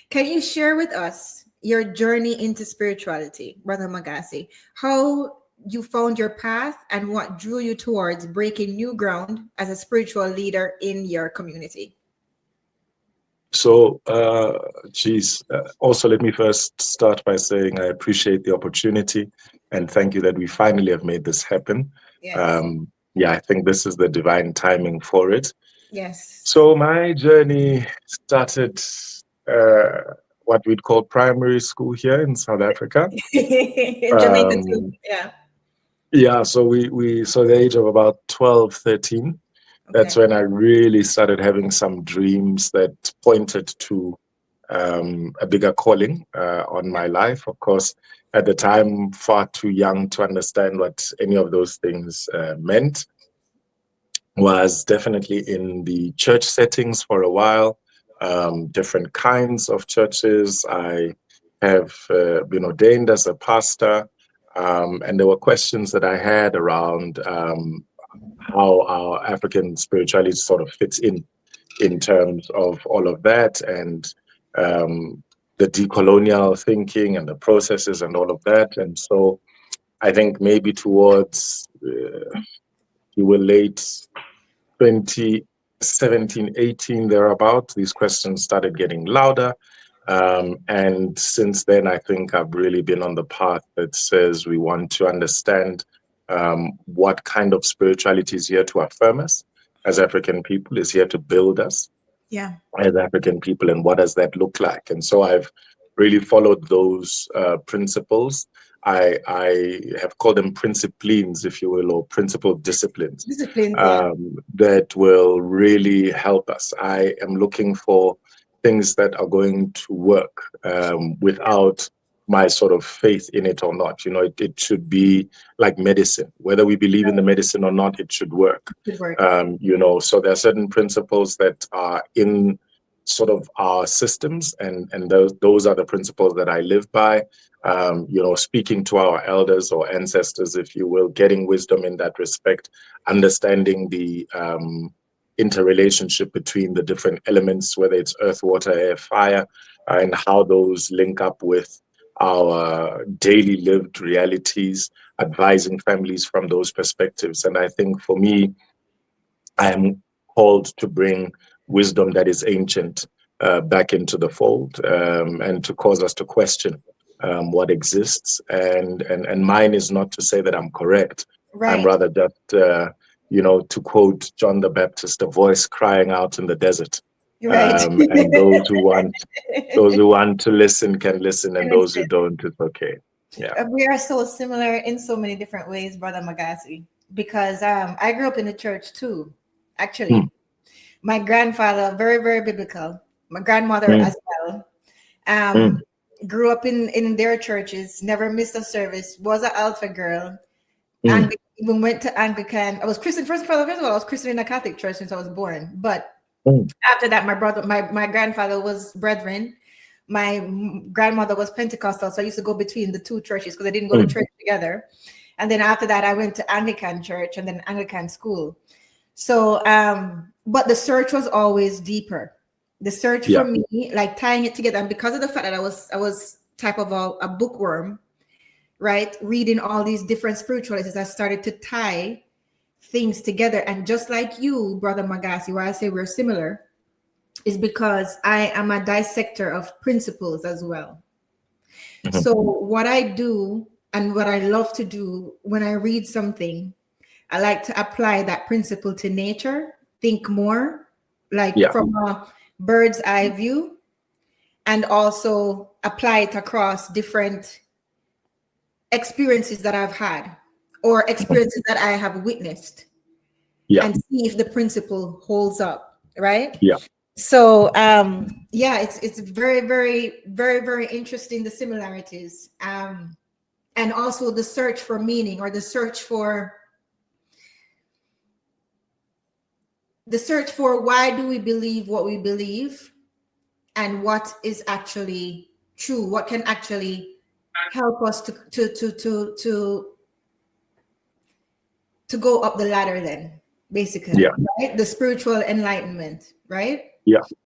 Can you share with us your journey into spirituality, Brother Mogase? How you found your path and what drew you towards breaking new ground as a spiritual leader in your community? So, also let me first start by saying I appreciate the opportunity and thank you that we finally have made this happen. Yes. Yeah, I think this is the divine timing for it. Yes. So my journey started what we'd call primary school here in South Africa. Jamaica too. Um, Yeah. yeah, so so the age of about 12, 13. That's Okay. when I really started having some dreams that pointed to a bigger calling on Yeah. my life. Of course, at the time, far too young to understand what any of those things meant. Was definitely in the church settings for a while, different kinds of churches. I have been ordained as a pastor, and there were questions that I had around how our African spirituality sort of fits in terms of all of that and the decolonial thinking and the processes and all of that. And so I think maybe towards you were late 2017, 18, thereabout, these questions started getting louder. And since then, I think I've really been on the path that says we want to understand what kind of spirituality is here to affirm us as African people, is here to build us Yeah. as African people, and what does that look like? And so I've really followed those principles. I have called them principlines, if you will, or principle disciplines Disciplines. Yeah. that will really help us. I am looking for things that are going to work without my sort of faith in it or not. You know, it should be like medicine. Whether we believe in the medicine or not, it should work. Good work. You know, so there are certain principles that are in sort of our systems, and those are the principles that I live by. You know, speaking to our elders or ancestors, if you will, getting wisdom in that respect, understanding the interrelationship between the different elements, whether it's earth, water, air, fire, and how those link up with our daily lived realities, advising families from those perspectives. And I think for me, I am called to bring wisdom that is ancient back into the fold, and to cause us to question what exists. And mine is not to say that I'm correct. I'm Right. rather just, you know, to quote John the Baptist, a voice crying out in the desert. Right. And those who want to listen can listen, and those who don't, it's okay. Yeah. We are so similar in so many different ways, Brother Mogase, because I grew up in the church too. Mm, Actually, my grandfather, very, very biblical. My grandmother mm, as well. Um, mm, grew up in their churches, never missed a service, was an alpha girl. mm, And even went to Anglican. I was Christian first of all, I was Christian in a Catholic church since I was born. But mm, after that, my grandfather was Brethren. My grandmother was Pentecostal, so I used to go between the two churches because I didn't go to mm. church together. And then after that, I went to Anglican church and then Anglican school. So, but the search was always deeper. The search for Yeah. me, like tying it together, and because of the fact that I was type of a bookworm, right? Reading all these different spiritualities, I started to tie things together. And just like you, Brother Mogase, why I say we're similar is because I am a dissector of principles as well. Mhm. So what I do and what I love to do when I read something, I like to apply that principle to nature, think more like Yeah. from a bird's eye view, and also apply it across different experiences that I've had or Mhm. experiences that I have witnessed Yeah. and see if the principle holds up, right? Yeah. So yeah, it's very, very, very, very interesting, the similarities. And also the search for meaning or the search for why do we believe what we believe and what is actually true, what can actually help us to go up the ladder then, basically, Yeah. right? The spiritual enlightenment, right? Yeah.